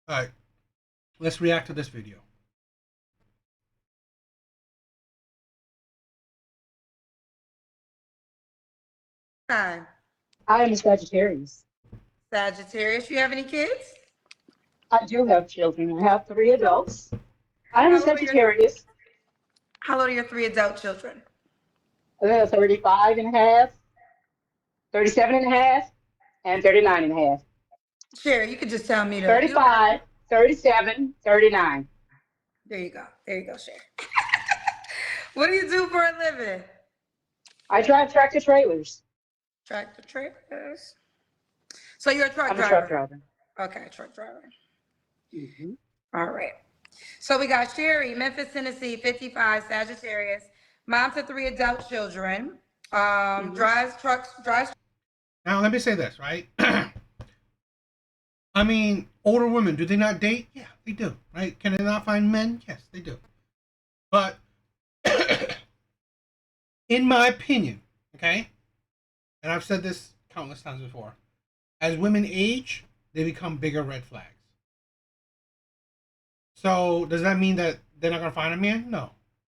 All right, let's react to this video. Time. I am a Sagittarius. Sagittarius. You have any kids? I do have children. I have three adults. I am a How old are your Sagittarius. How old are your three adult children? I have 35 and a half, 37 and a half, and 39 and a half. Sherry, you could just tell me the. You don't have to. 35, 37, 39. There you go. There you go, Sherry. What do you do for a living? I drive tractor trailers. Tractor trailers. So you're a truck I'm a truck driver. driver. Okay, truck driver. hmm All right. So we got Sherry, Memphis, Tennessee, 55, Sagittarius, mom to three adult children. hmm Drives trucks, drives. Now, let me say this, right? I mean, older women, do they not date? Yeah, they do, right? Can they not find men? Yes, they do. But in my opinion, okay, and I've said this countless times before, as women age, they become bigger red flags. So does that mean that they're not gonna find a man? No,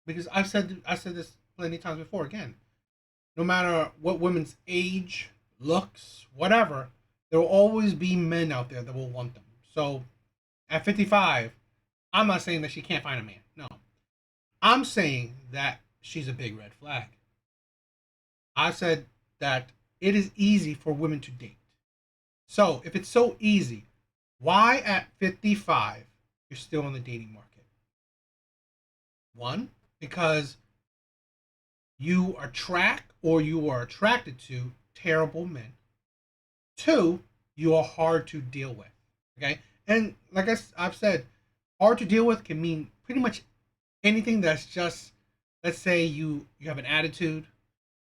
because I said this plenty of times before. Again, no matter what women's age, looks, whatever, there will always be men out there that will want them. So at 55, I'm not saying that she can't find a man. No, I'm saying that she's a big red flag. I said that it is easy for women to date. So if it's so easy, why at 55 you're still in the dating market? One, because you attract or you are attracted to terrible men. Two, you are hard to deal with. Okay, and like I've said, hard to deal with can mean pretty much anything that's just, let's say you have an attitude,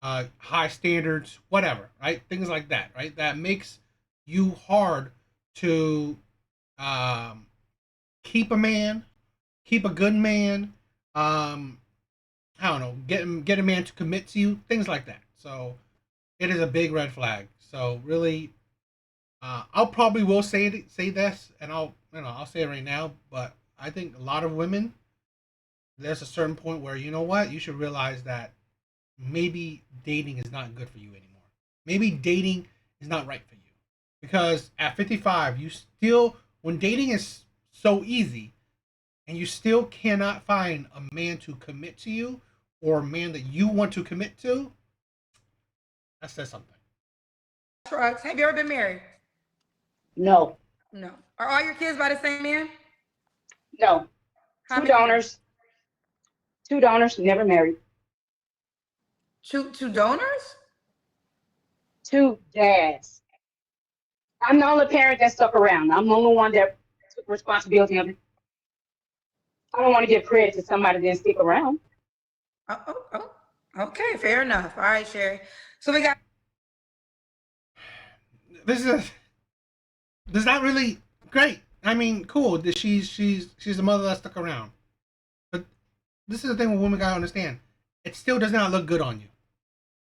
high standards, whatever, right? Things like that, right? That makes you hard to um, keep a man, keep a good man. Um, I don't know, get a man to commit to you, things like that. So it is a big red flag. So really, I'll probably will say this, and I'll say it right now. But I think a lot of women, there's a certain point where you know what, you should realize that maybe dating is not good for you anymore. Maybe dating is not right for you because at 55, you still, when dating is so easy, and you still cannot find a man to commit to you or a man that you want to commit to, that says something. Trucks. Have you ever been married? No, No. Are all your kids by the same man? no. How Two many men? donors, two donors, never married. Two donors? Two dads. I'm the only parent that stuck around. I'm the only one that took responsibility of it. I don't want to give credit to somebody that didn't stick around. Oh, oh, oh. Okay, fair enough. All right, Sherry. So we got. This is not really great. I mean, cool. That she's the mother that stuck around, but this is the thing what women gotta understand. It still does not look good on you.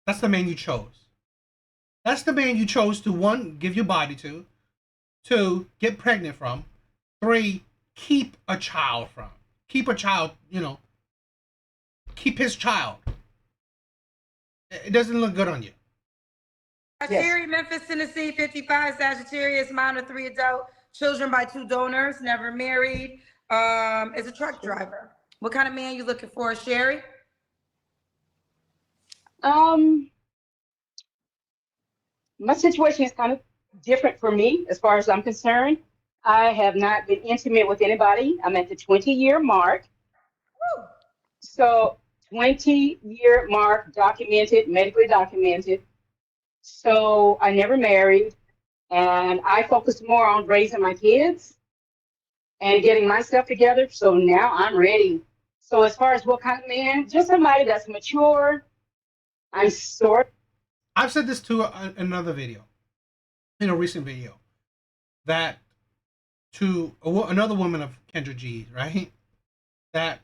That's the man you chose. That's the man you chose to, one, give your body to, two, get pregnant from, three, keep a child from. Keep a child, keep his child. It doesn't look good on you. Yes. Sherry, Memphis, Tennessee, 55, Sagittarius, mom of three adult children by two donors, never married. Is a truck driver. What kind of man you looking for, Sherry? Um, my situation is kind of different for me as far as I'm concerned. I have not been intimate with anybody. I'm at the 20-year mark. Woo. So 20-year mark documented, medically documented. So I never married and I focused more on raising my kids and getting myself together. So now I'm ready. So as far as what kind of man, just somebody that's mature. I'm sort I've said this to another video, in a recent video, that to another woman of Kendra G's, right? That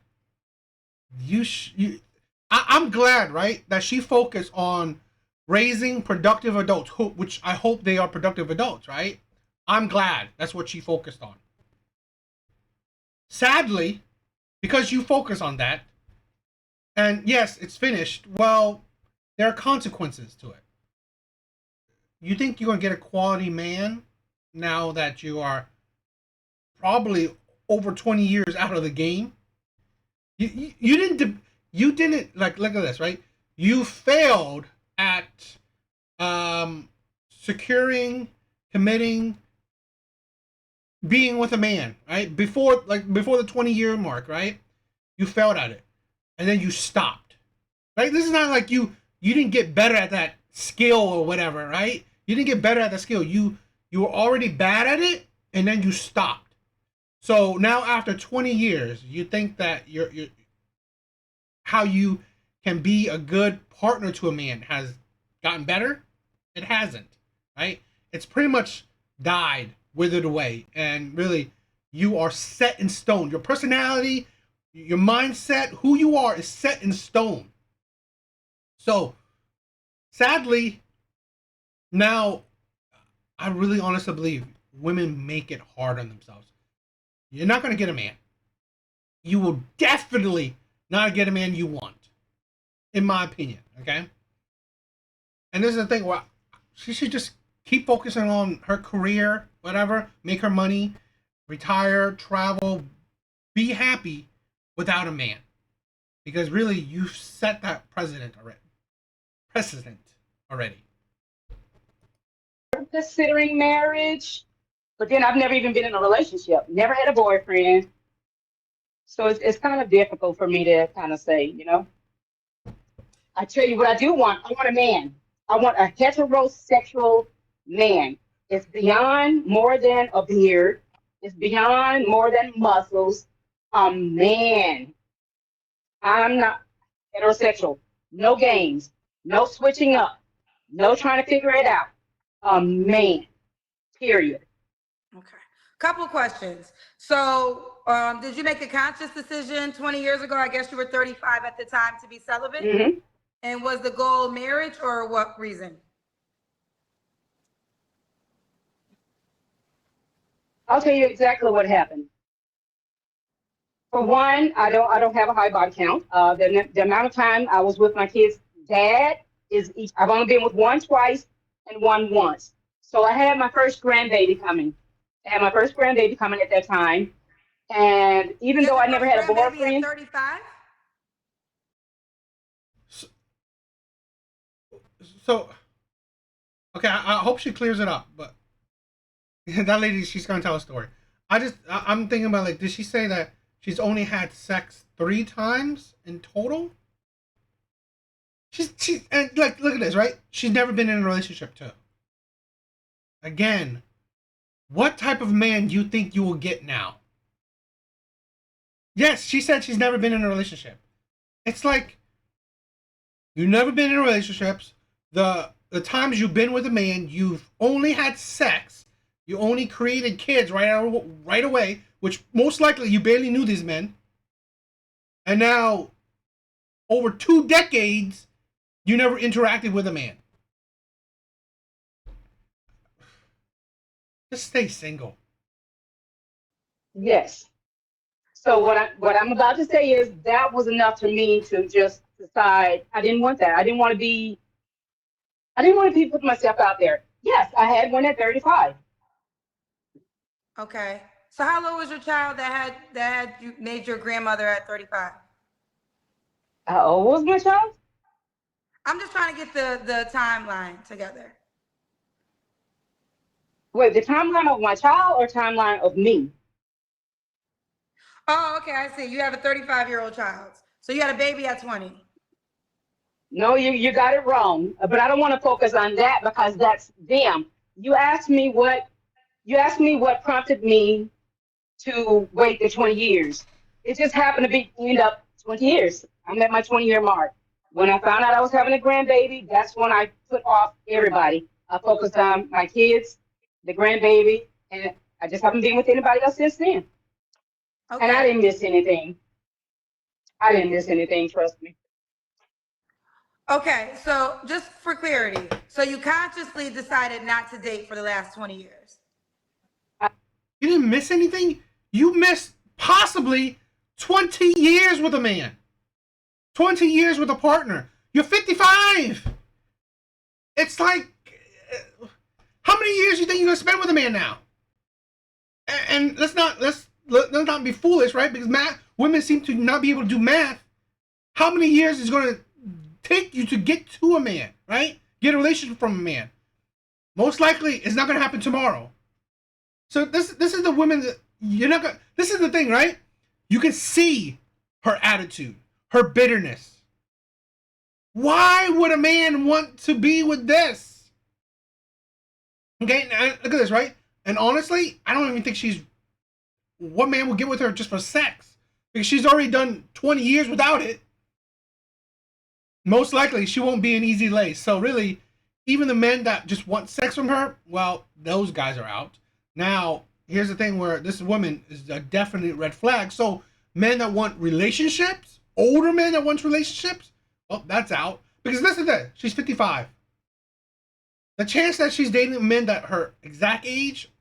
I'm glad, right, that she focused on raising productive adults, which I hope they are productive adults, right? I'm glad that's what she focused on. Sadly, because you focus on that, and yes, it's finished, well, there are consequences to it. You think you're going to get a quality man now that you are probably over 20 years out of the game? You didn't you didn't like look at this, right? You failed at securing, committing, being with a man, right? Before the 20-year mark, right? You failed at it. And then you stopped. Right? This is not like you didn't get better at that skill or whatever, right? You didn't get better at the skill. You were already bad at it and then you stopped. So now after 20 years, you think that you're how you can be a good partner to a man has gotten better? It hasn't, right? It's pretty much died, withered away, and really, you are set in stone. Your personality, your mindset, who you are is set in stone. So, sadly, now I really honestly believe women make it hard on themselves. You're not going to get a man. You will definitely not get a man you want, in my opinion. Okay. And this is the thing where she should just keep focusing on her career, whatever, make her money, retire, travel, be happy without a man. Because really, you've set that precedent already. Considering marriage, but then I've never even been in a relationship, never had a boyfriend. So it's kind of difficult for me to kind of say, you know. I tell you what I do want. I want a man. I want a heterosexual man. It's beyond more than a beard. It's beyond more than muscles. A man. I'm not heterosexual. No games. No switching up. No trying to figure it out. A man. Period. Okay. Couple questions. So, did you make a conscious decision 20 years ago? I guess you were 35 at the time to be celibate. Hmm. And was the goal marriage or what reason? I'll tell you exactly what happened. For one, I don't have a high body count. The amount of time I was with my kids' dad is each. I've only been with one twice and one once. So I had my first grandbaby coming. I had my first grandbaby coming at that time, and even You had though your I never first had a grandbaby at boyfriend, 35? So, so okay, I hope she clears it up. But that lady, she's gonna tell a story. I'm thinking about like, did she say that she's only had sex 3 times in total? She and like look at this, right? She's never been in a relationship too. Again, what type of man do you think you will get now? Yes, she said she's never been in a relationship. It's like you've never been in relationships. The times you've been with a man, you've only had sex. You only created kids right away, which most likely you barely knew these men. And now, over 2 decades, you never interacted with a man. Just stay single. yes. So what I'm about to say is that was enough for me to just decide I didn't want that. I didn't want to be putting myself out there. Yes, I had one at 35. Okay. So how old was your child that had you made your grandmother at 35? How old was my child? I'm just trying to get the timeline together. Wait, the timeline of my child or timeline of me? Oh, okay, I see. You have a 35-year-old child. So you had a baby at 20. No, you got it wrong. But I don't want to focus on that because that's them. You asked me what you asked me what prompted me to wait the 20 years. It just happened to be end up 20 years. I'm at my 20-year mark. When I found out I was having a grandbaby, that's when I put off everybody. I focused on my kids, the grandbaby, and I just haven't been with anybody else since then. And I Okay. didn't miss anything. I didn't miss anything, trust me. Okay, so just for clarity, so you consciously decided not to date for the last 20 years. I, You didn't miss anything. You missed possibly 20 years with a man, 20 years with a partner. You're 55. It's like, how many years do you think you're gonna spend with a man now? And let's not be foolish, right? Because women seem to not be able to do math. How many years is going to take you to get to a man, right? Get a relationship from a man. Most likely, it's not going to happen tomorrow. So this is the women that you're not going. This is the thing, right? You can see her attitude, her bitterness. Why would a man want to be with this? Okay, now look at this, right? And honestly, I don't even think what man would get with her just for sex? Because she's already done 20 years without it. Most likely, she won't be an easy lay. So really, even the men that just want sex from her, well, those guys are out. Now, here's the thing where this woman is a definite red flag. So men that want relationships, older men that want relationships, well, that's out. Because listen to that, she's 55. The chance that she's dating men that her exact age,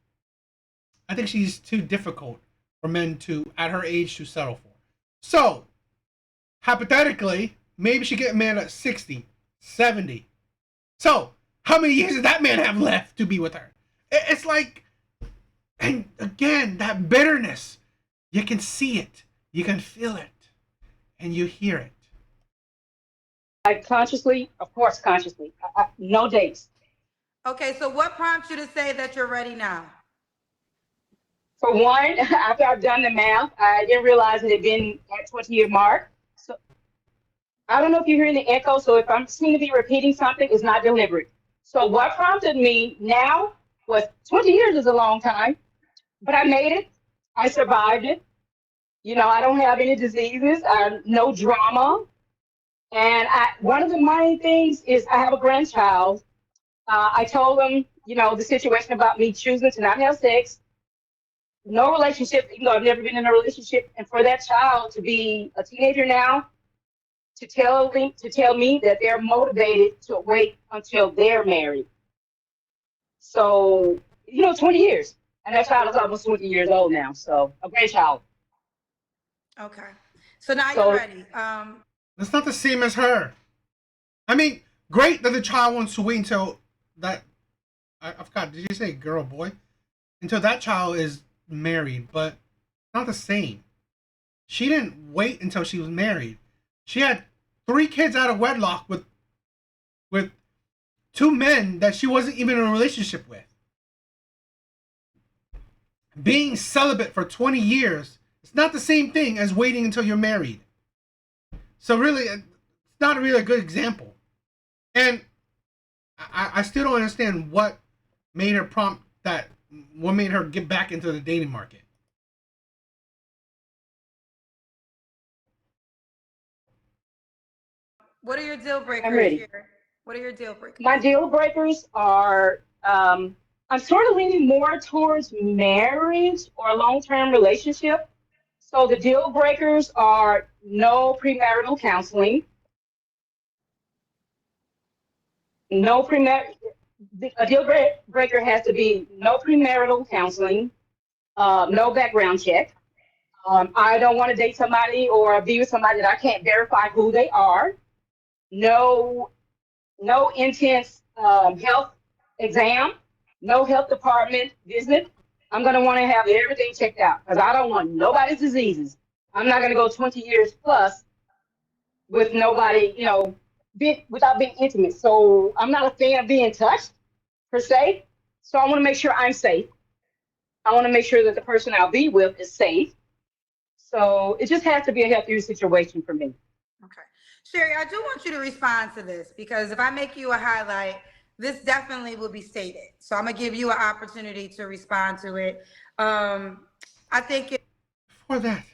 I think she's too difficult for men to, at her age, to settle for. So, hypothetically, maybe she get a man at 60, 70. So, how many years does that man have left to be with her? It's like, and again, that bitterness, you can see it, you can feel it, and you hear it. Like consciously, of course, consciously. No dates. Okay, so what prompts you to say that you're ready now? For one, after I've done the math, I didn't realize it had been at 20-year mark. So I don't know if you're hearing the echo. So if I'm seem to be repeating something, it's not deliberate. So what prompted me now was 20 years is a long time, but I made it. I survived it. You know, I don't have any diseases, no drama. And one of the main things is I have a grandchild. I told them, you know, the situation about me choosing to not have sex, no relationship, even though I've never been in a relationship. And for that child to be a teenager now, to tell me that they're motivated to wait until they're married. So, you know, 20 years. And that child is almost 20 years old now. So a great child. Okay. So now So, you're ready. That's not the same as her. I mean, great that the child wants to wait until that. I forgot. Did you say girl, boy? Until that child is married, but not the same. She didn't wait until she was married. She had 3 kids out of wedlock with 2 men that she wasn't even in a relationship with. Being celibate for 20 years, it's not the same thing as waiting until you're married. So really, it's not really a good example. And I still don't understand what made her what made her get back into the dating market. What are your deal I'm breakers ready. here? What are your deal breakers? My deal breakers are I'm sort of leaning more towards marriage or a long-term relationship. So the deal breakers are no premarital counseling, no premar a deal breaker has to be no premarital counseling, no background check. I don't want to date somebody or be with somebody that I can't verify who they are. No, no intense health exam, no health department visit. I'm going to want to have everything checked out because I don't want nobody's diseases. I'm not going to go 20 years plus with nobody, you know, without being intimate. So I'm not a fan of being touched per se. So I want to make sure I'm safe. I want to make sure that the person I'll be with is safe. So it just has to be a healthier situation for me. Okay. Sherry, I do want you to respond to this because if I make you a highlight, this definitely will be stated. So I'm gonna give you an opportunity to respond to it. I think For that,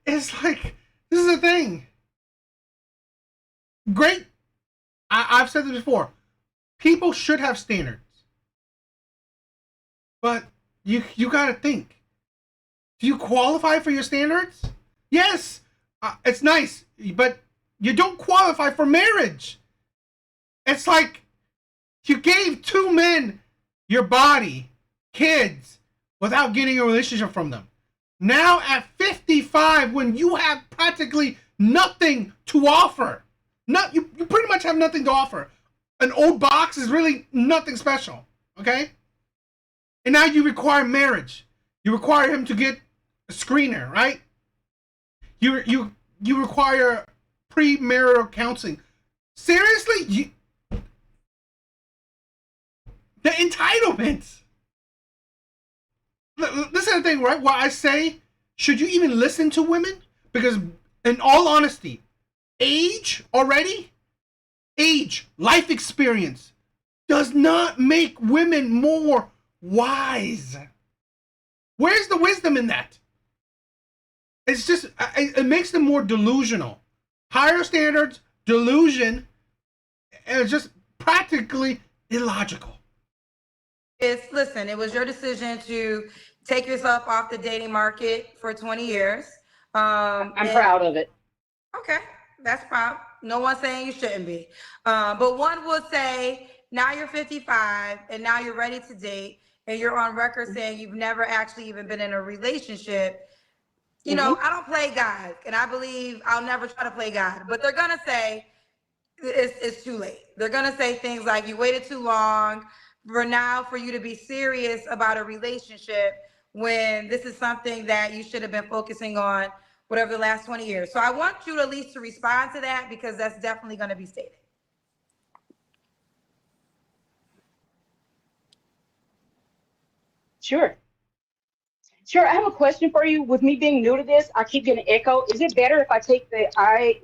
it's like, this is the thing. Great. I've said this before. People should have standards. But you gotta think. Do you qualify for your standards? Yes. It's nice, but you don't qualify for marriage. It's like you gave 2 men your body, kids, without getting a relationship from them. Now at 55, when you have practically nothing to offer, you pretty much have nothing to offer. An old box is really nothing special, okay? And now you require marriage. You require him to get a screener, right? You require premarital counseling. Seriously, the entitlements. This is the thing, right? Why I say, should you even listen to women? Because, in all honesty, age, life experience, does not make women more wise. Where's the wisdom in that? It's just, it makes them more delusional. Higher standards, delusion, and it's just practically illogical. Listen, it was your decision to take yourself off the dating market for 20 years. I'm proud of it. Okay, that's fine. No one's saying you shouldn't be. But one would say, now you're 55 and now you're ready to date, and you're on record saying you've never actually even been in a relationship. You know, I don't play God, and I believe I'll never try to play God, but they're gonna say it's too late. They're gonna say things like, you waited too long for you to be serious about a relationship, when this is something that you should have been focusing on whatever the last 20 years. So I want you to at least to respond to that, because that's definitely going to be stated. Sure. Sure, I have a question for you. With me being new to this, I keep getting echo. Is it better if I take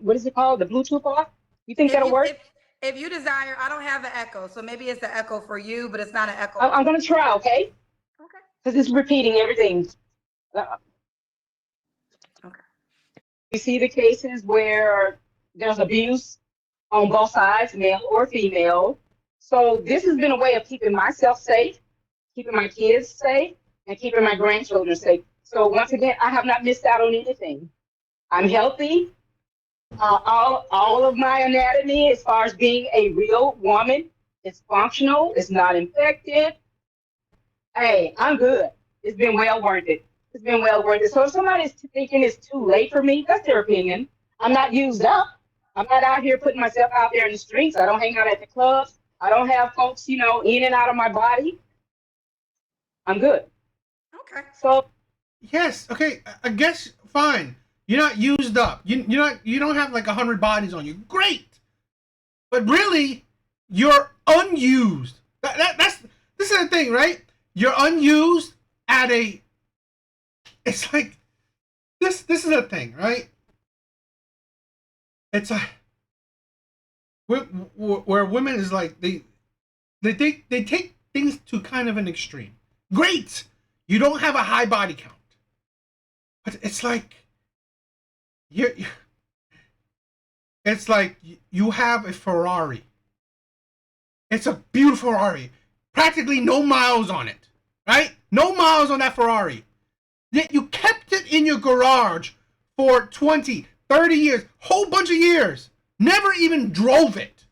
what is it called, the Bluetooth off? You think that'll work? If you desire, I don't have an echo, so maybe it's the echo for you, but it's not an echo. I'm going to try, okay? Okay. Because it's repeating everything. Okay. You see the cases where there's abuse on both sides, male or female. So this has been a way of keeping myself safe, keeping my kids safe, and keeping my grandchildren safe. So once again, I have not missed out on anything. I'm healthy. All of my anatomy, as far as being a real woman, is functional. It's not infected. Hey, I'm good. It's been well worth it. It's been well worth it. So if somebody's thinking it's too late for me, that's their opinion. I'm not used up. I'm not out here putting myself out there in the streets. I don't hang out at the clubs. I don't have folks, in and out of my body. I'm good. Okay. So Yes, okay, I guess fine. You're not used up. You don't have like 100 bodies on you. Great, but really, you're unused. That's this is the thing, right? You're unused at a. It's like this is the thing, right? It's a where women is like they take things to kind of an extreme. Great, you don't have a high body count, but it's like it's like you have a Ferrari. It's a beautiful Ferrari, practically no miles on it, right? No miles on that Ferrari. Yet you kept it in your garage for 20, 30 years, whole bunch of years. Never even drove it.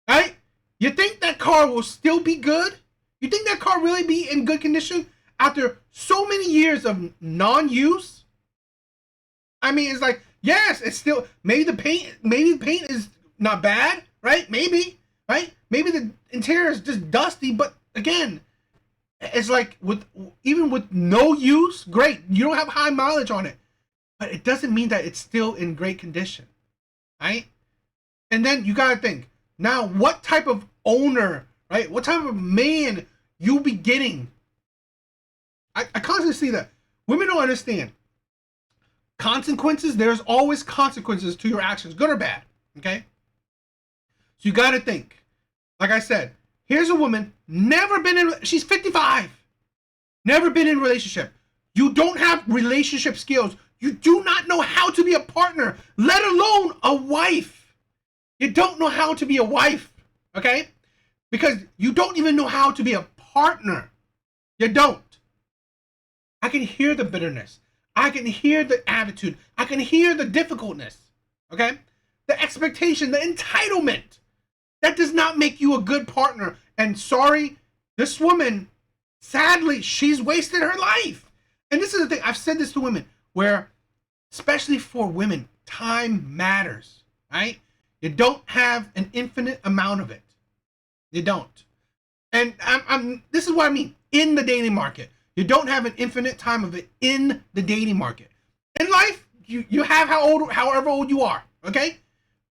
Right? You think that car will still be good? You think that car really be in good condition after so many years of non-use? I mean, it's like, yes, it's still, maybe the paint is not bad, right? Maybe, right? Maybe the interior is just dusty, but again, it's like even with no use, great. You don't have high mileage on it, but it doesn't mean that it's still in great condition, right? And then you gotta think now, what type of owner, right? What type of man you'll be getting? I constantly see that women don't understand consequences. There's always consequences to your actions, good or bad. Okay, so you gotta think. Like I said, here's a woman, she's 55, never been in a relationship. You don't have relationship skills. You do not know how to be a partner, let alone a wife. You don't know how to be a wife, okay? Because you don't even know how to be a partner. You don't. I can hear the bitterness. I can hear the attitude. I can hear the difficultness, okay? The expectation, the entitlement. That does not make you a good partner. And sorry, this woman, sadly, she's wasted her life. And this is the thing, I've said this to women, where, especially for women, time matters, right? You don't have an infinite amount of it. You don't. And this is what I mean. In the dating market, you don't have an infinite time of it in the dating market. In life, you have however old you are, okay?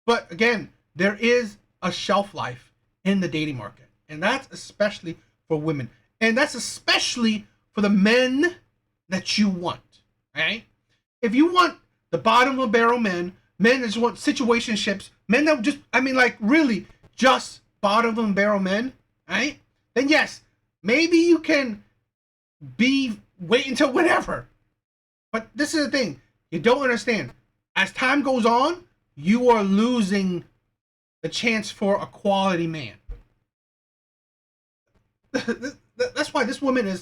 But again, there is a shelf life in the dating market. And that's especially for women. And that's especially for the men that you want, right? If you want the bottom of the barrel men that just want situationships, men that just, like really just bottom of the barrel men, right? Then yes, maybe you can wait until whenever. But this is the thing, you don't understand. As time goes on, you are losing the chance for a quality man. That's why this woman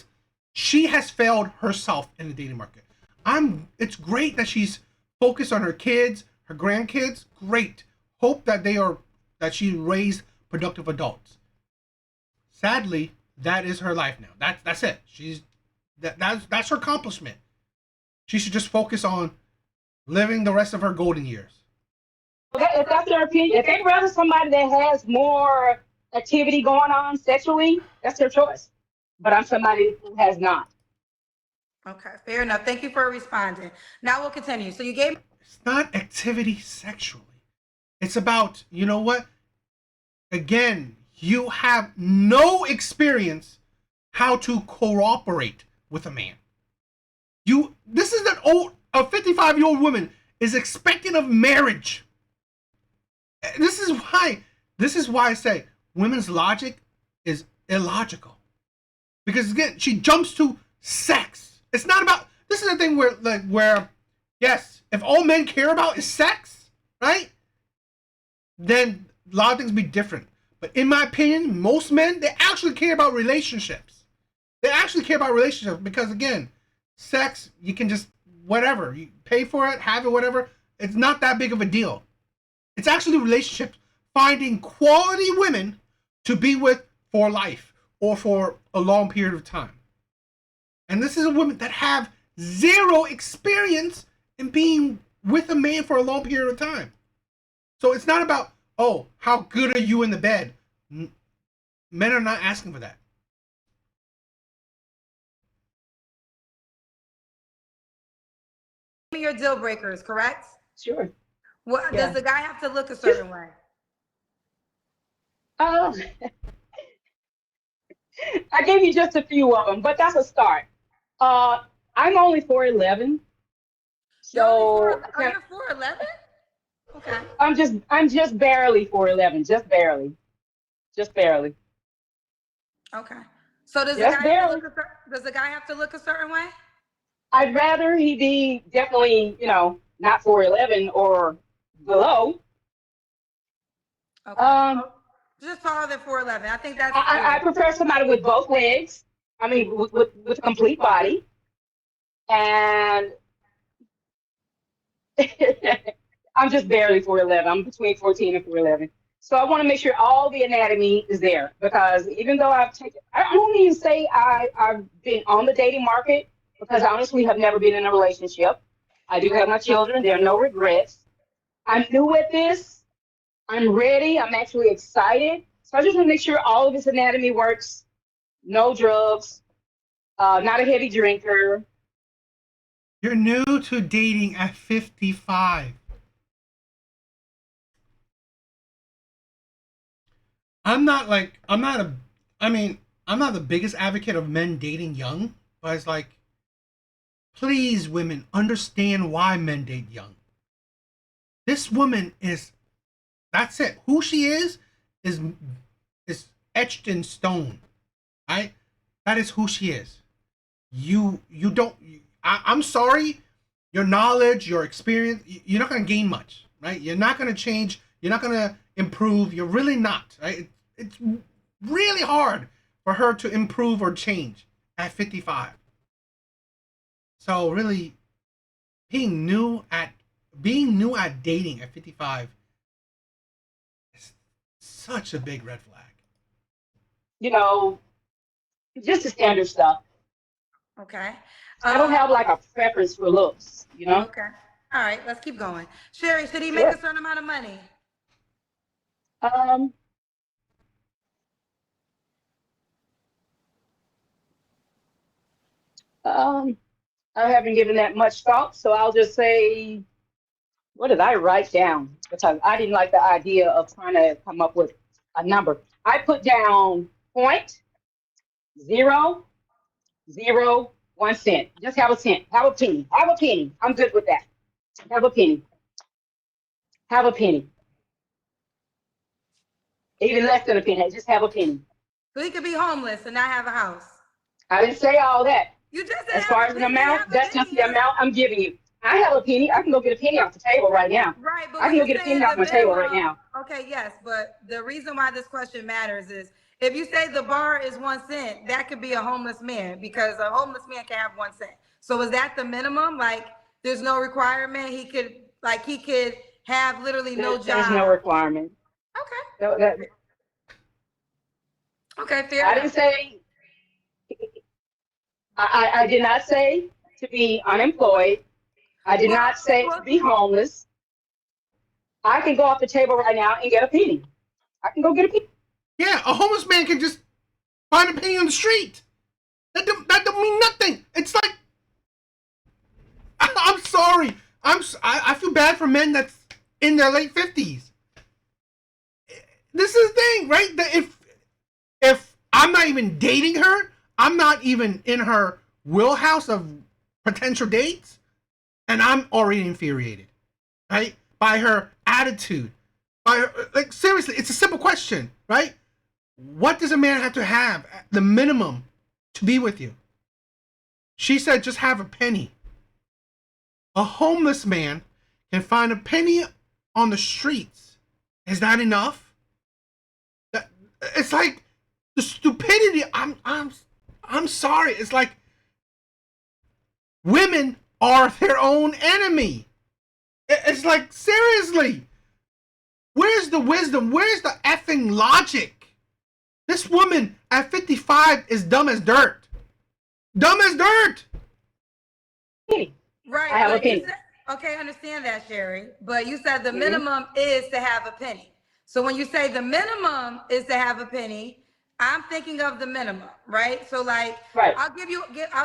she has failed herself in the dating market. It's great that she's focused on her kids, her grandkids. Great. Hope that she raised productive adults. Sadly, that is her life now. That's it. That's her accomplishment. She should just focus on living the rest of her golden years. If that's their opinion, if they rather somebody that has more activity going on sexually, that's their choice. But I'm somebody who has not. Okay, fair enough. Thank you for responding. Now we'll continue. So you gave. It's not activity sexually. It's about, you know what? Again, you have no experience how to cooperate with a man. This is a 55-year-old woman is expecting of marriage. This is why I say women's logic is illogical. Because again, she jumps to sex. It's not about, this is the thing where yes, if all men care about is sex, right? Then a lot of things be different. But in my opinion, most men, they actually care about relationships. They actually care about relationships because again, sex, you can just whatever, you pay for it, have it, whatever. It's not that big of a deal. It's actually relationships, finding quality women to be with for life or for a long period of time. And this is a woman that have zero experience in being with a man for a long period of time. So it's not about, oh, how good are you in the bed? Men are not asking for that. Your deal breakers, correct? Sure. What Yeah. does the guy have to look a certain way? Oh, I gave you just a few of them, but that's a start. Uh, I'm only 4'11", You're only so 4. Oh, you're 4'11"? Okay. I'm just barely 4'11", just barely, Okay. So does the just guy have to barely. look does the guy have to look a certain way? I'd rather he be definitely, not 4'11" or below. Okay. Um, Just taller than 4'11". I think that's I fair. prefer somebody with both legs. I mean, with a complete body, and I'm just barely 4'11". I'm between 14 and 4'11". So I want to make sure all the anatomy is there because even though I won't even say I've been on the dating market because I honestly have never been in a relationship. I do have my children. There are no regrets. I'm new at this. I'm ready. I'm actually excited. So I just want to make sure all of this anatomy works. No drugs. Not a heavy drinker. You're new to dating at 55. I'm not like I'm not a I mean, I'm not the biggest advocate of men dating young, but it's like please women understand why men date young. This woman is that's it. Who she is is etched in stone. Right? That is who she is. You don't I'm sorry, your knowledge, your experience, you're not going to gain much, right? You're not going to change, you're not going to improve, you're really not, right? It's really hard for her to improve or change at 55. So really being new at dating at 55 is such a big red flag. You know, just the standard stuff. Okay. I don't Um, have like a preference for looks, you know? okay. All right, let's keep going. Sherry, should he make a Sure. certain amount of money? Um, um, I haven't given that much thought, so I'll just say, what did I write down? Because I didn't like the idea of trying to come up with a number. I put down 0.001 cent. Just have a cent. Have a penny. Have a penny. I'm good with that. Have a penny. Have a penny. Even less than a penny. Just have a penny. So he could be homeless and not have a house. I didn't say all that. You just said As have far a as an penny, amount, have a that's just penny. the amount I'm giving you. I have a penny. I can go get a penny off the table right now. Right, but I when can go you get a penny saying off the my table right minimum, now. okay, yes, but the reason why this question matters is if you say the bar is 1 cent, that could be a homeless man because a homeless man can have 1 cent. So is that the minimum? Like, there's no requirement. He could have literally no There's no job. requirement. Okay, No, okay, fair I didn't enough. say, I did not say to be unemployed. I did Well, not say to well, be homeless. I can go off the table right now and get a penny. I can go get a penny. Yeah, a homeless man can just find a penny on the street. That don't mean nothing. It's like I'm sorry. I feel bad for men that's in their late 50s. This is the thing, right? That if I'm not even dating her, I'm not even in her wheelhouse of potential dates, and I'm already infuriated, right? By her attitude. By her, like seriously, it's a simple question, right? What does a man have to have the minimum to be with you? She said just have a penny. A homeless man can find a penny on the streets. Is that enough? That, it's like the stupidity. I'm sorry. It's like women are their own enemy. It's like seriously. Where's the wisdom? Where's the effing logic? This woman at 55 is dumb as dirt. Dumb as dirt. Penny. I right, have a but you penny. said, okay, I understand that, Sherry, but you said the Hmm. minimum is to have a penny. So when you say the minimum is to have a penny, I'm thinking of the minimum, right? So like, Right. I'll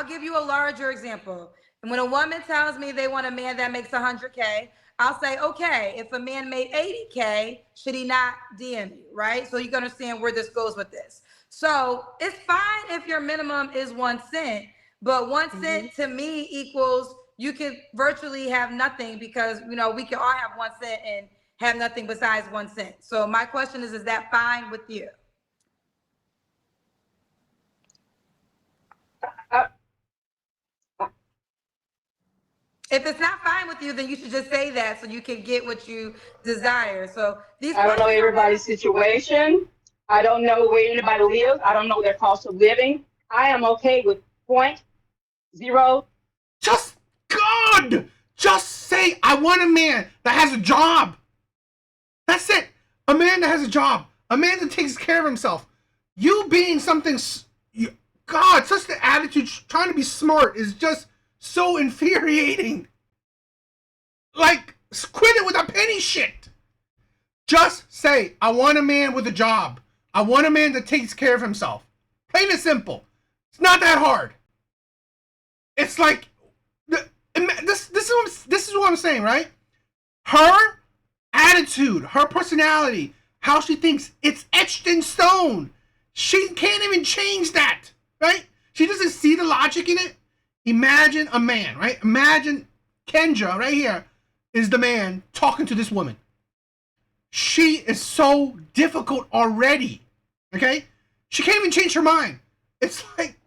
give you a larger example. And when a woman tells me they want a man that makes 100K, I'll say, okay, if a man made 80K, should he not DM you, right? So you can understand where this goes with this. So it's fine if your minimum is 1 cent, but one Hmm. cent to me equals you could virtually have nothing because we can all have 1 cent and have nothing besides 1 cent. So my question is that fine with you? I, I, If it's not fine with you, then you should just say that so you can get what you desire. So these I don't know questions I'm everybody's asking. situation. I don't know where anybody lives. I don't know their cost of living. I am okay with point zero. Just God. Just say I want a man that has a job. That's it. A man that has a job. A man that takes care of himself. You being something. God, such the attitude trying to be smart is just so infuriating. Like, quit it with a penny shit. Just say, I want a man with a job. I want a man that takes care of himself. Plain and simple. It's not that hard. It's like this is what I'm saying, right? Her attitude, her personality, how she thinks, it's etched in stone. She can't even change that, right? She doesn't see the logic in it. Imagine a man, right? Imagine Kendra right here is the man talking to this woman. She is so difficult already. Okay? She can't even change her mind. It's like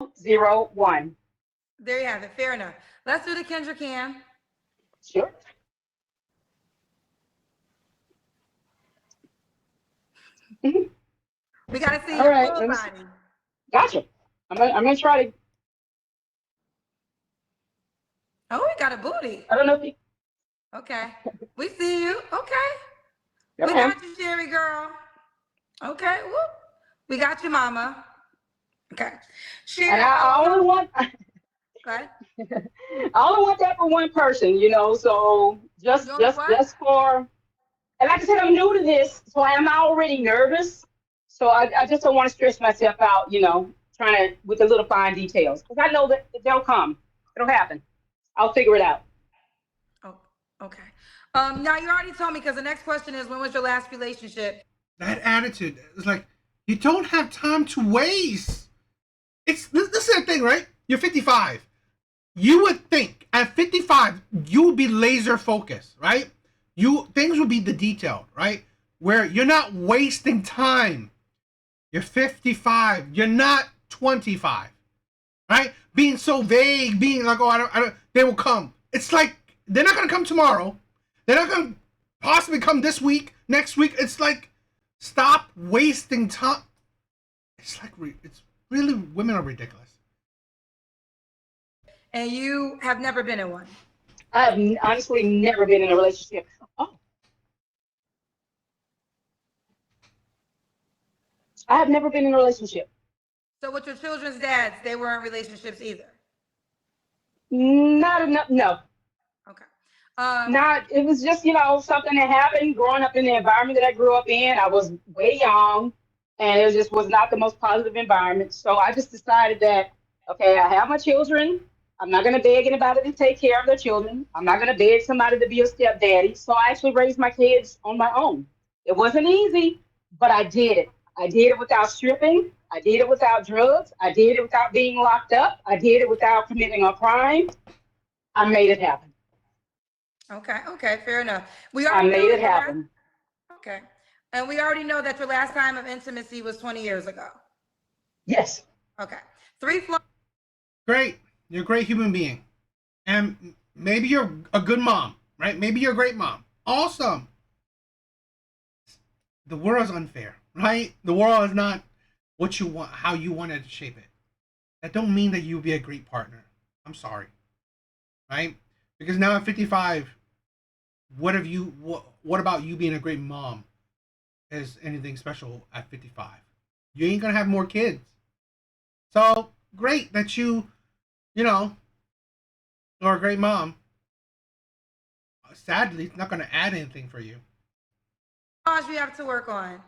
0.01. There you have it. Fair enough. Let's do the Kendra Cam. Sure. Mhm. We got to see All your right. full Let me see. body. Gotcha. I'm gonna try to. Oh, we got a booty. I don't know if you. Okay. We see you. Okay. Yes, We ma'am. got you, Sherry girl. Okay. Whoop. We got you, mama. Okay. And Sherry, I only want okay. I only want that for one person, you know. So You only what? just for, and like I said, I'm new to this, so I'm already nervous. So I just don't want to stress myself out, you know, trying to with the little fine details because I know that they'll come, it'll happen. I'll figure it out. Oh, okay. Now you already told me because the next question is when was your last relationship? That attitude is like you don't have time to waste. It's this is the thing, right? You're 55. You would think at 55 you would be laser focused, right? You things would be the detailed, right? Where you're not wasting time. You're 55. You're not 25, right? Being so vague, being like, oh, I don't. They will come. It's like they're not gonna come tomorrow. They're not gonna possibly come this week, next week. It's like stop wasting time. It's like it's really women are ridiculous. And you have never been in one. I've honestly never been in a relationship. Oh, I have never been in a relationship. So with your children's dads, they weren't relationships either. Not enough. No, Okay. Um, not. It was just, you know, something that happened growing up in the environment that I grew up in. I was way young, and it just was not the most positive environment. So I just decided that, okay, I have my children. I'm not going to beg anybody to take care of their children. I'm not going to beg somebody to be a stepdaddy. So I actually raised my kids on my own. It wasn't easy, but I did it. I did it without stripping. I did it without drugs. I did it without being locked up. I did it without committing a crime. I made it happen. okay, okay, fair enough. We I already know made it that your last, happen. okay. And we already know that your last time of intimacy was 20 years ago. Yes. Okay. Three flaws. Great. You're a great human being. And maybe you're a good mom, right? Maybe you're a great mom. Awesome. The world is unfair, right? The world is not what you want, how you wanted to shape it. That don't mean that you'll be a great partner. I'm sorry, right? Because now at 55, what have you? What about you being a great mom? Is anything special at 55? You ain't gonna have more kids. So great that you know, are a great mom. Sadly, it's not gonna add anything for you. Flaws you have to work on.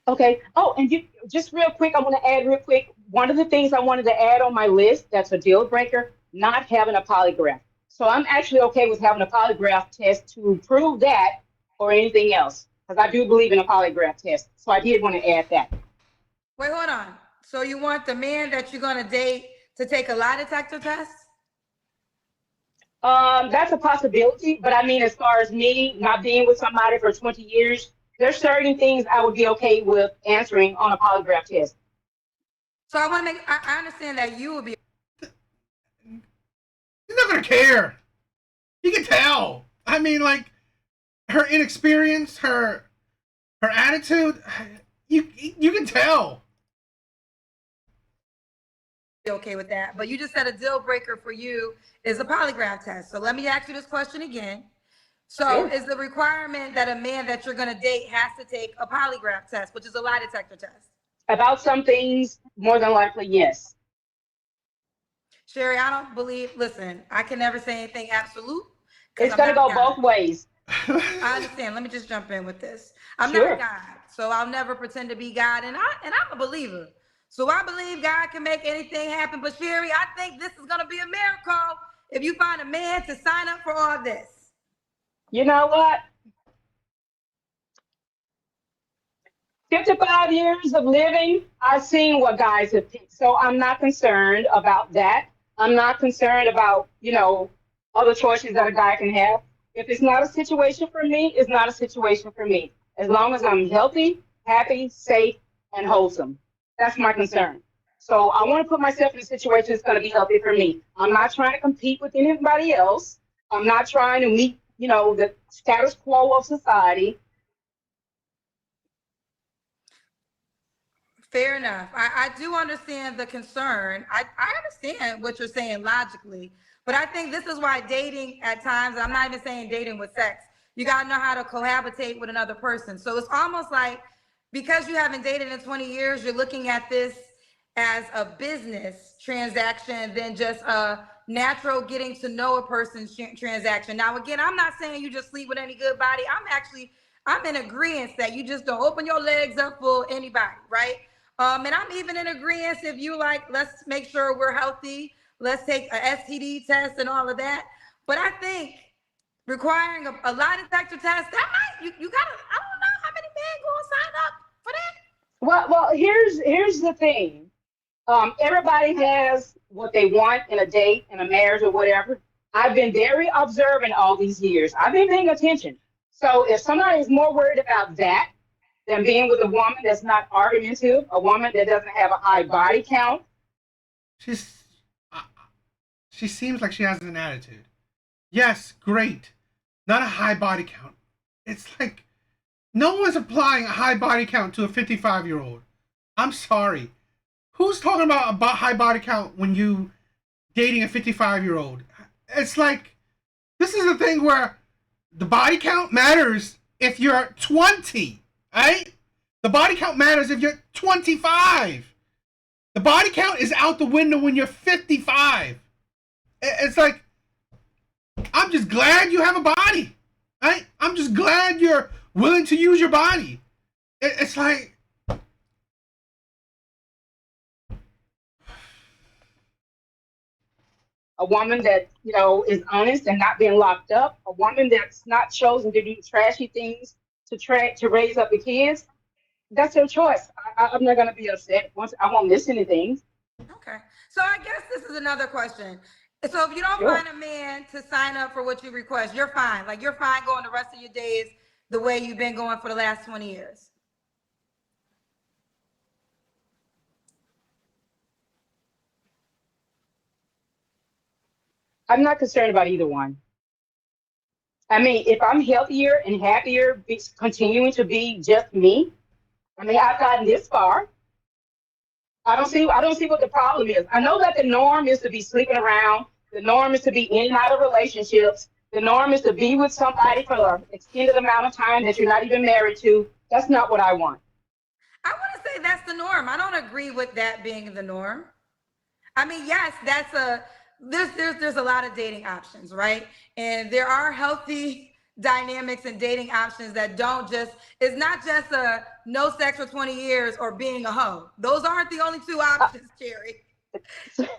Okay. Oh, and you just real quick, I want to add real quick. One of the things I wanted to add on my list that's a deal breaker, not having a polygraph. So I'm actually okay with having a polygraph test to prove that or anything else, because I do believe in a polygraph test. So I did want to add that. Wait, hold on. So you want the man that you're gonna date to take a lie detector test? That's a possibility, but I mean, as far as me not being with somebody for 20 years, there's certain things I would be okay with answering on a polygraph test. So I want to make. I understand that you will be. He's not gonna care. You can tell. I mean, like her inexperience, her attitude. You can tell. Okay with that. But you just said a deal breaker for you is a polygraph test. So let me ask you this question again. So Sure. is the requirement that a man that you're going to date has to take a polygraph test, which is a lie detector test? About some things, more than likely, yes. Sherry, I don't believe, listen, I can never say anything absolute because It's I'm going to not go God. both ways. I understand. Let me just jump in with this. I'm not Sure. God, so I'll never pretend to be God, and I'm a believer. So I believe God can make anything happen. But Sherry, I think this is gonna be a miracle if you find a man to sign up for all this. You know what? 55 years of living, I've seen what guys have picked. So I'm not concerned about that. I'm not concerned about, you know, other choices that a guy can have. If it's not a situation for me, it's not a situation for me. As long as I'm healthy, happy, safe, and wholesome. That's my concern. So I want to put myself in a situation that's going to be healthy for me. I'm not trying to compete with anybody else. I'm not trying to meet, you know, the status quo of society. Fair enough. I do understand the concern. I understand what you're saying logically, but I think this is why dating at times, I'm not even saying dating with sex, you got to know how to cohabitate with another person. So it's almost like because you haven't dated in 20 years, you're looking at this as a business transaction than just a natural getting to know a person's transaction. Now, again, I'm not saying you just sleep with any good body. I'm in agreement that you just don't open your legs up for anybody, right? And I'm even in agreement if you like, let's make sure we're healthy. Let's take a STD test and all of that. But I think requiring a lie detector test, that might, you gotta, I don't know how many men gonna sign up for that. Well, here's the thing. Everybody has what they want in a date, in a marriage, or whatever. I've been very observant all these years. I've been paying attention. So if somebody is more worried about that than being with a woman that's not argumentative, a woman that doesn't have a high body count, She's uh, she seems like she has an attitude. Yes, great. Not a high body count. It's like no one's applying a high body count to a 55-year-old. I'm sorry. Who's talking about a high body count when you dating a 55-year-old? It's like this is the thing where the body count matters if you're 20, right? The body count matters if you're 25. The body count is out the window when you're 55. It's like I'm just glad you have a body, right? I'm just glad you're willing to use your body. It's like a woman that is honest and not being locked up, a woman that's not chosen to do trashy things to raise up the kids. That's their choice. I'm not gonna be upset. Once I won't miss anything. Okay. So I guess this is another question. So if you don't Sure. find a man to sign up for what you request, you're fine. Like you're fine going the rest of your days the way you've been going for the last 20 years. I'm not concerned about either one. I mean, if I'm healthier and happier, continuing to be just me. I mean, I've gotten this far. I don't see what the problem is. I know that the norm is to be sleeping around. The norm is to be in and out of relationships. The norm is to be with somebody for an extended amount of time that you're not even married to. That's not what I want. I want to say that's the norm. I don't agree with that being the norm. I mean, yes, that's a there's a lot of dating options, right? And there are healthy dynamics and dating options that don't just it's not just a no sex for 20 years or being a hoe. Those aren't the only two Uh, options, Jerry.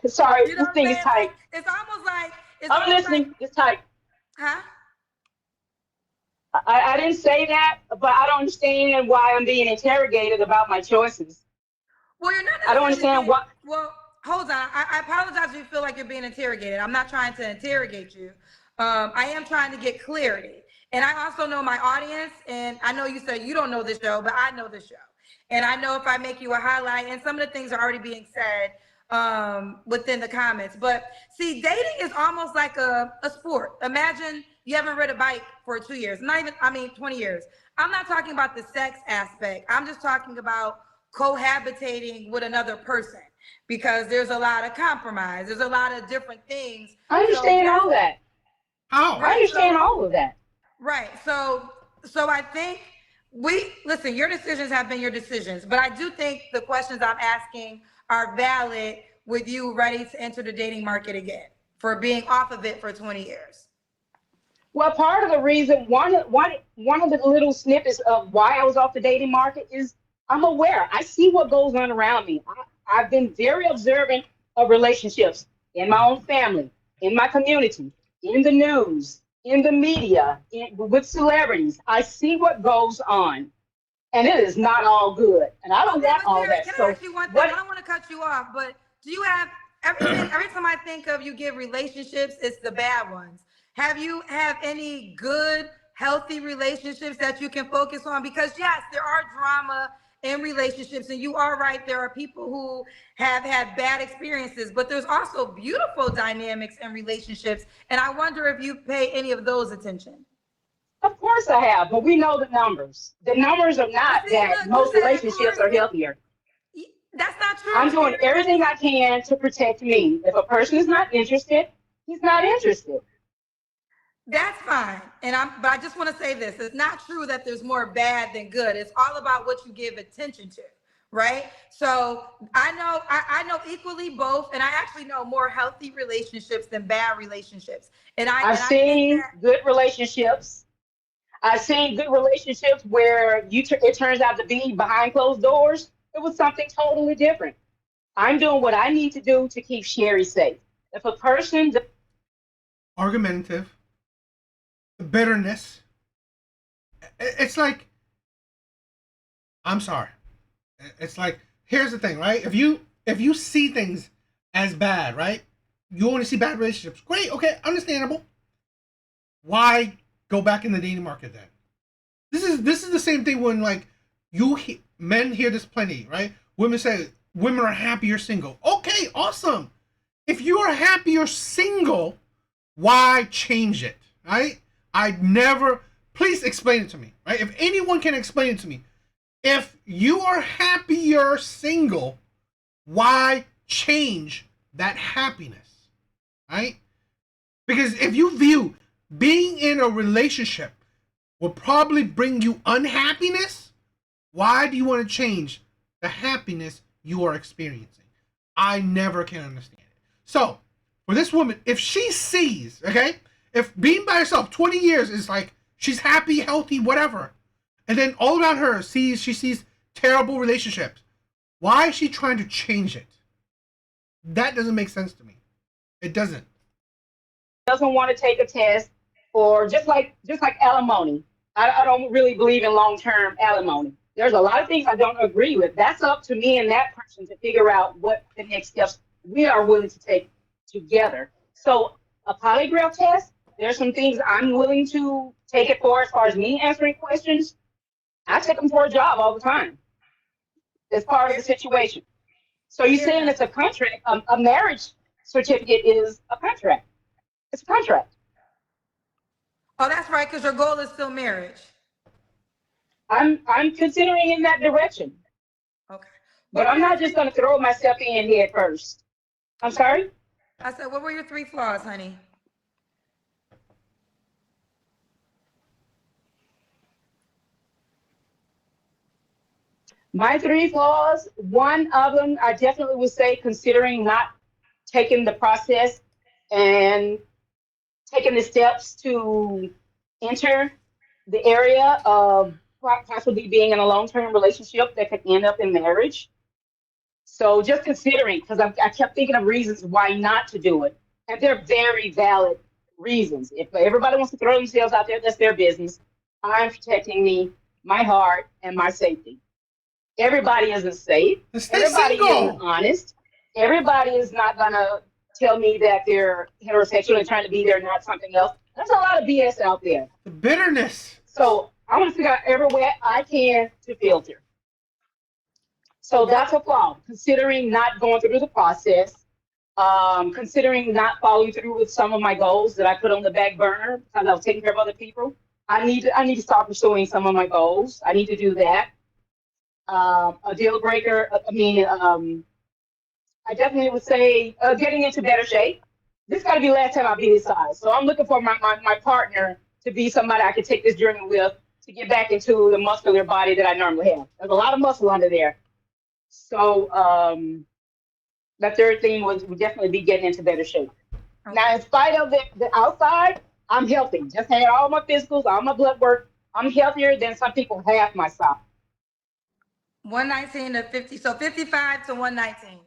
sorry, You know this what I'm thing is saying? Like tight. it's I'm almost like, listening. It's tight. huh? I didn't say that, but I don't understand why I'm being interrogated about my choices. Well, you're not I don't necessarily understand being. what. Well, hold on. I apologize if you feel like you're being interrogated. I'm not trying to interrogate you. I am trying to get clarity. And I also know my audience, and I know you said you don't know this show, but I know this show. And I know if I make you a highlight, and some of the things are already being said within the comments. But see, dating is almost like a sport. Imagine you haven't ridden a bike for 2 years, not even, I mean, 20 years. I'm not talking about the sex aspect. I'm just talking about cohabitating with another person because there's a lot of compromise. There's a lot of different things. I So understand yes, all that. how? I right. understand So all of that. right. So I think we listen, your decisions have been your decisions, but I do think the questions I'm asking are valid with you ready to enter the dating market again for being off of it for 20 years. Well, part of the reason, one of the little snippets of why I was off the dating market is I'm aware. I see what goes on around me. I've been very observant of relationships in my own family, in my community, in the news, in the media, with celebrities. I see what goes on, and it is not all good. And I don't Okay, want but all Jerry, that. can I So, ask you one thing? I what? don't want to cut you off, but do you have every time I think of you give relationships, it's the bad ones. Have you have any good, healthy relationships that you can focus on? Because yes, there are drama in relationships, and you are right. There are people who have had bad experiences, but there's also beautiful dynamics in relationships. And I wonder if you pay any of those attention. Of course I have, but we know the numbers. The numbers are But not see, that look, you most said of relationships course, are and healthier. that's not true, I'm doing Jerry. everything I can to protect me. If a person is not interested, he's not interested. That's fine. But I just want to say this. It's not true that there's more bad than good. It's all about what you give attention to, right? So I know equally both, and I actually know more healthy relationships than bad relationships. I've And I think seen that good relationships. I've seen good relationships where it turns out to be behind closed doors. It was something totally different. I'm doing what I need to do to keep Sherry safe. If a person, Argumentative, bitterness. It's like, I'm sorry. It's like, here's the thing, right? If you see things as bad, right? You only see bad relationships. Great, okay, understandable. Why go back in the dating market then? This is the same thing when like men hear this plenty, right? Women say women are happier single. Okay, awesome. If you are happier single, why change it, right? I never. Please explain it to me, right? If anyone can explain it to me, if you are happier single, why change that happiness, right? Because if you view being in a relationship will probably bring you unhappiness, why do you want to change the happiness you are experiencing? I never can understand it. So, for this woman, if she sees, okay, if being by herself 20 years is like she's happy, healthy, whatever, and then all around her she sees terrible relationships, why is she trying to change it? That doesn't make sense to me. It doesn't. doesn't want to take a test, or just like alimony. I don't really believe in long term alimony. There's a lot of things I don't agree with. That's up to me and that person to figure out what the next steps we are willing to take together. So a polygraph test, there's some things I'm willing to take it for as far as me answering questions. I take them for a job all the time. It's part of fair, the situation. So you're fair saying enough. it's a contract, a marriage certificate is a contract. It's a contract. Oh, that's right, because your goal is still marriage. I'm considering in that direction, Okay. but What were I'm your not just three? going to throw myself in head first. I'm sorry. I said, what were your three flaws, honey? My three flaws. One of them, I definitely would say, considering not taking the process and taking the steps to enter the area of possibly being in a long-term relationship that could end up in marriage. So just considering, because I kept thinking of reasons why not to do it, and they're very valid reasons. If everybody wants to throw themselves out there, that's their business. I'm protecting me, my heart, and my safety. Everybody isn't safe. Then stay Everybody isn't single. honest. Everybody is not gonna tell me that they're heterosexual and trying to be there, not something else. There's a lot of BS out there. The bitterness. So I want to figure out every way I can to filter. So That that's a flaw, considering not going through the process, considering not following through with some of my goals that I put on the back burner because I was taking care of other people. I need to start pursuing some of my goals. I need to do that. A deal breaker. I definitely would say getting into better shape. This got to be the last time I'll be this size. So I'm looking for my partner to be somebody I can take this journey with to get back into the muscular body that I normally have. There's a lot of muscle under there. So the third thing would definitely be getting into better shape. Now, okay. in spite of the outside, I'm healthy. Just had all my physicals, all my blood work. I'm healthier than some people half my size. 119 to 50. So 55 to 119.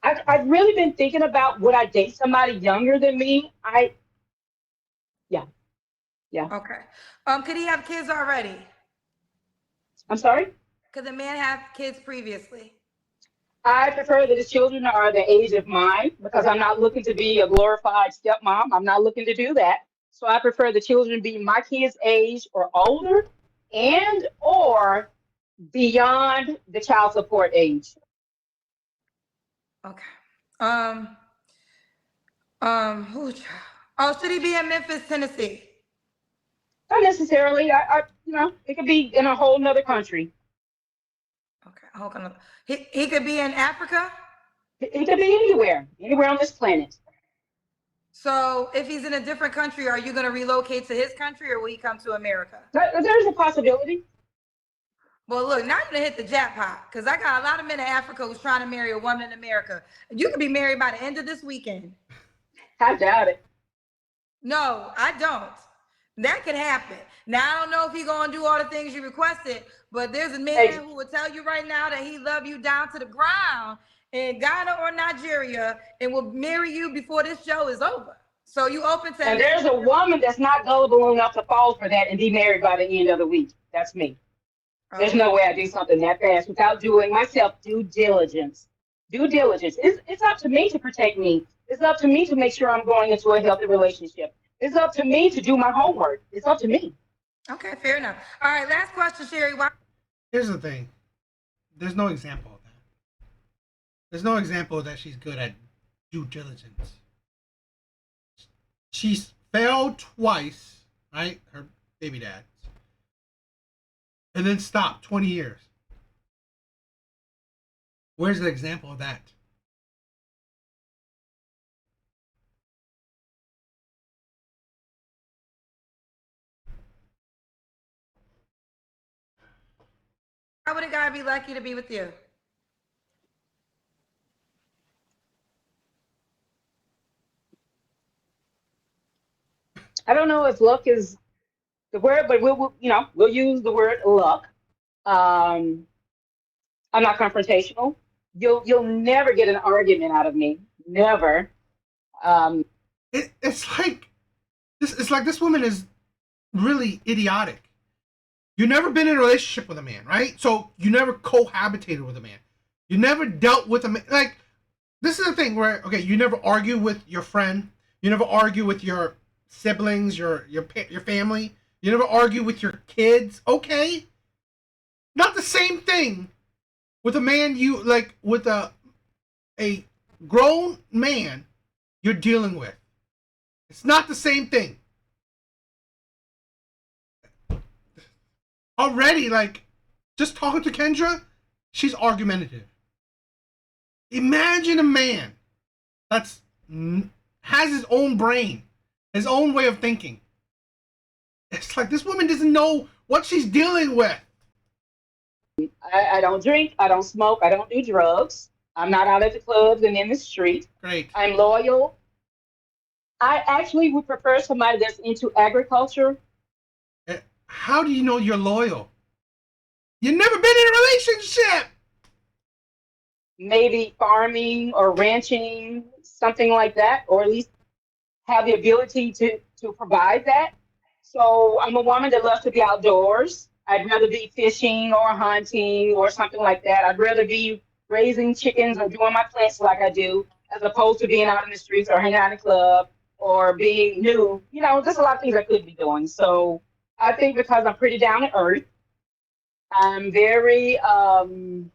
I've really been thinking about would I date somebody younger than me? Yeah, yeah. Okay. Could he have kids already? I'm sorry. Could the man have kids previously? I prefer that the children are the age of mine because I'm not looking to be a glorified stepmom. I'm not looking to do that. So I prefer the children be my kids' age or older and or beyond the child support age. Okay. Um, who? Oh, should he be in Memphis, Tennessee? Not necessarily. It could be in a whole nother country. Okay. Hold on. He could be in Africa. It could be anywhere, anywhere on this planet. So if he's in a different country, are you going to relocate to his country or will he come to America? There's a possibility. Well, look, now you're going to hit the jackpot because I got a lot of men in Africa who's trying to marry a woman in America. You could be married by the end of this weekend. I doubt it. No, I don't. That could happen. Now I don't know if he's gonna do all the things you requested, but there's a man Hey, who will tell you right now that he love you down to the ground in Ghana or Nigeria and will marry you before this show is over. So you open to and there's a woman that's not gullible enough to fall for that and be married by the end of the week. That's me. There's okay. no way I do something that fast without doing myself due diligence. Due diligence. It's up to me to protect me. It's up to me to make sure I'm going into a healthy relationship. It's up to me to do my homework. It's up to me. Okay, fair enough. All right, last question, Sherry. Why Here's the thing. There's no example of that. There's no example that she's good at due diligence. She's failed twice, right? Her baby dad. And then stopped 20 years. Where's the example of that? would a guy be lucky to be with you? I don't know if luck is the word, but we'll use the word luck. Um, I'm not confrontational. You'll never get an argument out of me. Never. Um, It's like this. It's like this woman is really idiotic. You never been in a relationship with a man, right? So you never cohabitated with a man. You never dealt with a man. Like this is the thing where okay, you never argue with your friend. You never argue with your siblings, your family. You never argue with your kids. Okay, not the same thing with a man you like with a grown man you're dealing with. It's not the same thing. Already, like, just talking to Kendra, she's argumentative. Imagine a man that's has his own brain, his own way of thinking. It's like this woman doesn't know what she's dealing with. I don't drink. I don't smoke. I don't do drugs. I'm not out at the clubs and in the street. Great. I'm loyal. I actually would prefer somebody that's into agriculture. How do you know you're loyal? You've never been in a relationship. Maybe farming or ranching, something like that, or at least have the ability to provide that. So I'm a woman that loves to be outdoors. I'd rather be fishing or hunting or something like that. I'd rather be raising chickens or doing my plants like I do, as opposed to being out in the streets or hanging out in a club or being new. There's a lot of things I could be doing. So I think because I'm pretty down to earth, I'm very I'm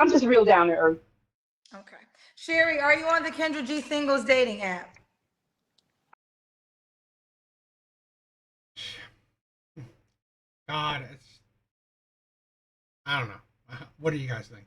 just real down to earth. Okay. Sherry, are you on the Kendra G Singles dating app? God, I don't know. What do you guys think?